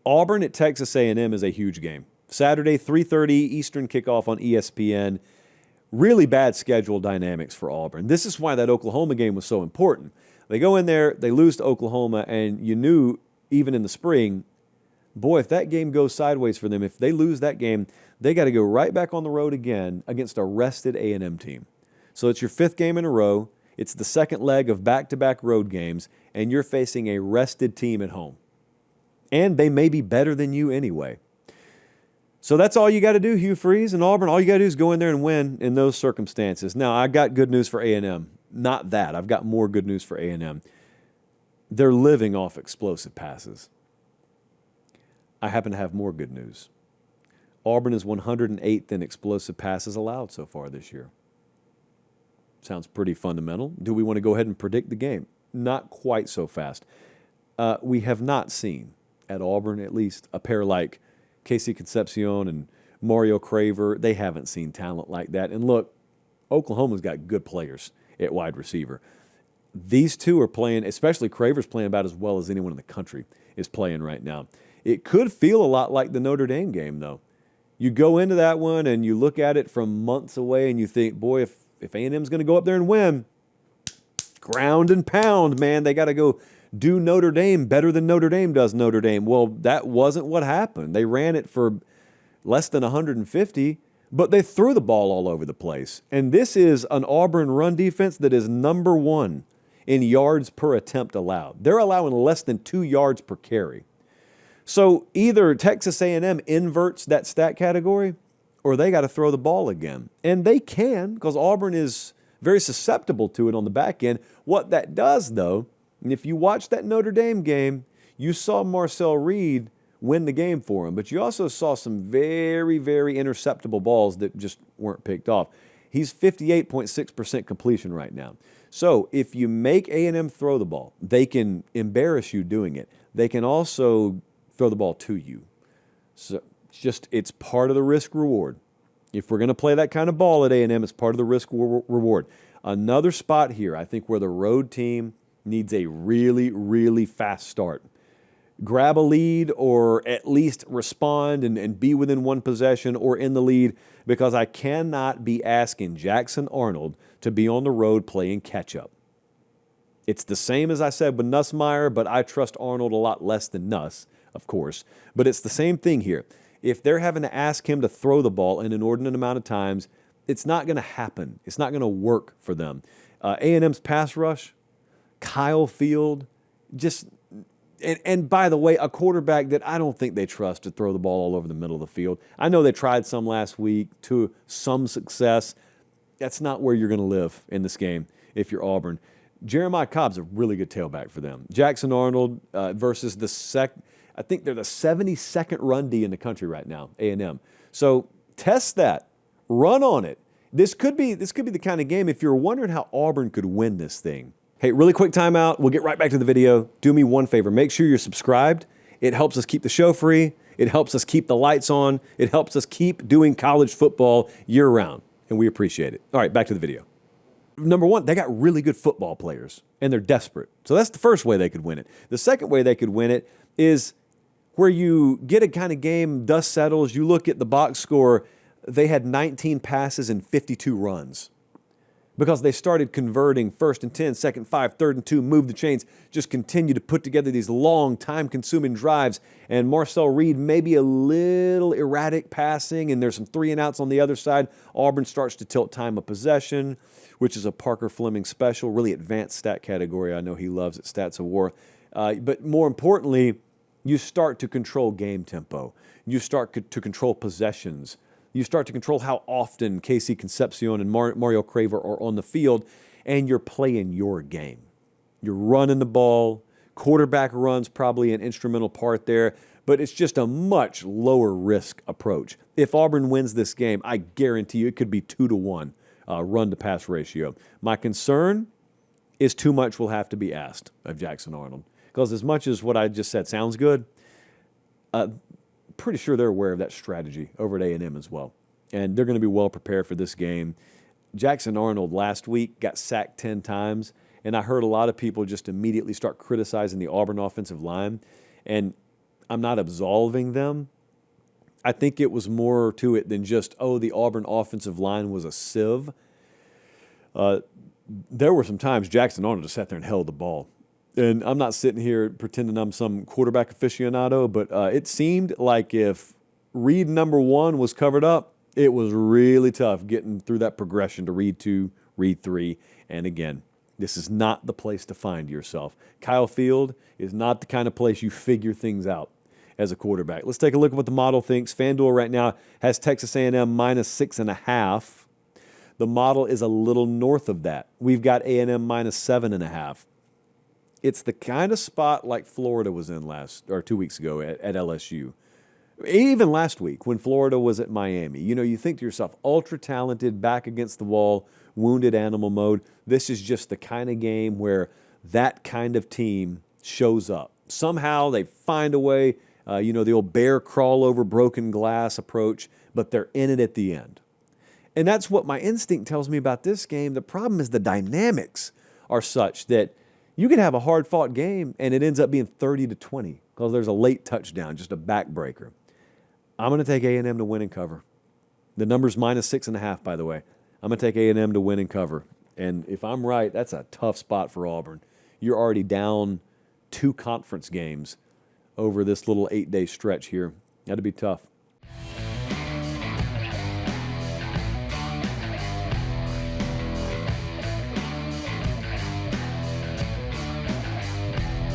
Auburn at Texas A&M is a huge game. Saturday, 3:30 Eastern kickoff on ESPN. Really bad schedule dynamics for Auburn. This is why that Oklahoma game was so important. They go in there, they lose to Oklahoma, and you knew even in the spring, boy, if that game goes sideways for them, if they lose that game, they got to go right back on the road again against a rested A&M team. So it's your 5th game in a row. It's the second leg of back-to-back road games, and you're facing a rested team at home. And they may be better than you anyway. So that's all you got to do, Hugh Freeze and Auburn. All you got to do is go in there and win in those circumstances. Now, I got good news for A&M. Not that. I've got more good news for A&M. They're living off explosive passes. I happen to have more good news. Auburn is 108th in explosive passes allowed so far this year. Sounds pretty fundamental. Do we want to go ahead and predict the game? Not quite so fast. We have not seen, at Auburn at least, a pair like Casey Concepcion and Mario Craver. They haven't seen talent like that. And look, Oklahoma's got good players at wide receiver. These two are playing, especially Craver's playing about as well as anyone in the country is playing right now. It could feel a lot like the Notre Dame game, though. You go into that one and you look at it from months away and you think, boy, if A&M's going to go up there and win, ground and pound, man, they got to go do Notre Dame better than Notre Dame does Notre Dame. Well, that wasn't what happened. They ran it for less than 150, but they threw the ball all over the place. And this is an Auburn run defense that is number 1 in yards per attempt allowed. They're allowing less than 2 yards per carry. So either Texas A&M inverts that stat category or they got to throw the ball again. And they can, because Auburn is very susceptible to it on the back end. What that does, though, and if you watch that Notre Dame game, you saw Marcel Reed win the game for him, but you also saw some very, very interceptable balls that just weren't picked off. He's 58.6% completion right now. So if you make A&M throw the ball, they can embarrass you doing it. They can also throw the ball to you. So it's part of the risk reward. If we're going to play that kind of ball at A&M, it's part of the risk reward. Another spot here, I think, where the road team needs a really, really fast start. Grab a lead or at least respond and be within one possession or in the lead, because I cannot be asking Jackson Arnold to be on the road playing catch-up. It's the same as I said with Nussmeier, but I trust Arnold a lot less than Nuss, of course. But it's the same thing here. If they're having to ask him to throw the ball an inordinate amount of times, it's not going to happen. It's not going to work for them. A&M's pass rush, Kyle Field, and by the way, a quarterback that I don't think they trust to throw the ball all over the middle of the field. I know they tried some last week to some success. That's not where you're going to live in this game if you're Auburn. Jeremiah Cobb's a really good tailback for them. Jackson Arnold versus I think they're the 72nd run D in the country right now, A&M. So test that. Run on it. This could be the kind of game, if you're wondering how Auburn could win this thing. Hey, really quick timeout. We'll get right back to the video. Do me one favor. Make sure you're subscribed. It helps us keep the show free. It helps us keep the lights on. It helps us keep doing college football year-round, and we appreciate it. All right, back to the video. Number one, they got really good football players, and they're desperate. So that's the first way they could win it. The second way they could win it is where you get a kind of game, dust settles, you look at the box score, they had 19 passes and 52 runs because they started converting 1st and 10, 2nd, 5, 3rd and 2, move the chains, just continue to put together these long, time-consuming drives. And Marcel Reed maybe a little erratic passing, and there's some 3 and outs on the other side. Auburn starts to tilt time of possession, which is a Parker Fleming special, really advanced stat category. I know he loves it, Stats of War. But more importantly, you start to control game tempo. You start to control possessions. You start to control how often Casey Concepcion and Mario Craver are on the field, and you're playing your game. You're running the ball. Quarterback run's probably an instrumental part there, but it's just a much lower risk approach. If Auburn wins this game, I guarantee you it could be 2-to-1 run-to-pass ratio. My concern is too much will have to be asked of Jackson Arnold, because as much as what I just said sounds good, pretty sure they're aware of that strategy over at A&M as well. And they're going to be well prepared for this game. Jackson Arnold last week got sacked 10 times, and I heard a lot of people just immediately start criticizing the Auburn offensive line. And I'm not absolving them. I think it was more to it than just, the Auburn offensive line was a sieve. There were some times Jackson Arnold just sat there and held the ball. And I'm not sitting here pretending I'm some quarterback aficionado, but it seemed like if read number 1 was covered up, it was really tough getting through that progression to read 2, read 3. And again, this is not the place to find yourself. Kyle Field is not the kind of place you figure things out as a quarterback. Let's take a look at what the model thinks. FanDuel right now has Texas A&M minus 6.5. The model is a little north of that. We've got A&M minus 7.5. It's the kind of spot like Florida was in 2 weeks ago at LSU. Even last week when Florida was at Miami. You think to yourself, ultra talented, back against the wall, wounded animal mode. This is just the kind of game where that kind of team shows up. Somehow they find a way, the old bear crawl over broken glass approach, but they're in it at the end. And that's what my instinct tells me about this game. The problem is the dynamics are such that you can have a hard-fought game and it ends up being 30-20 because there's a late touchdown, just a backbreaker. I'm going to take A&M to win and cover. The number's minus 6.5, by the way. I'm going to take A&M to win and cover. And if I'm right, that's a tough spot for Auburn. You're already down 2 conference games over this little 8-day stretch here. That'd be tough.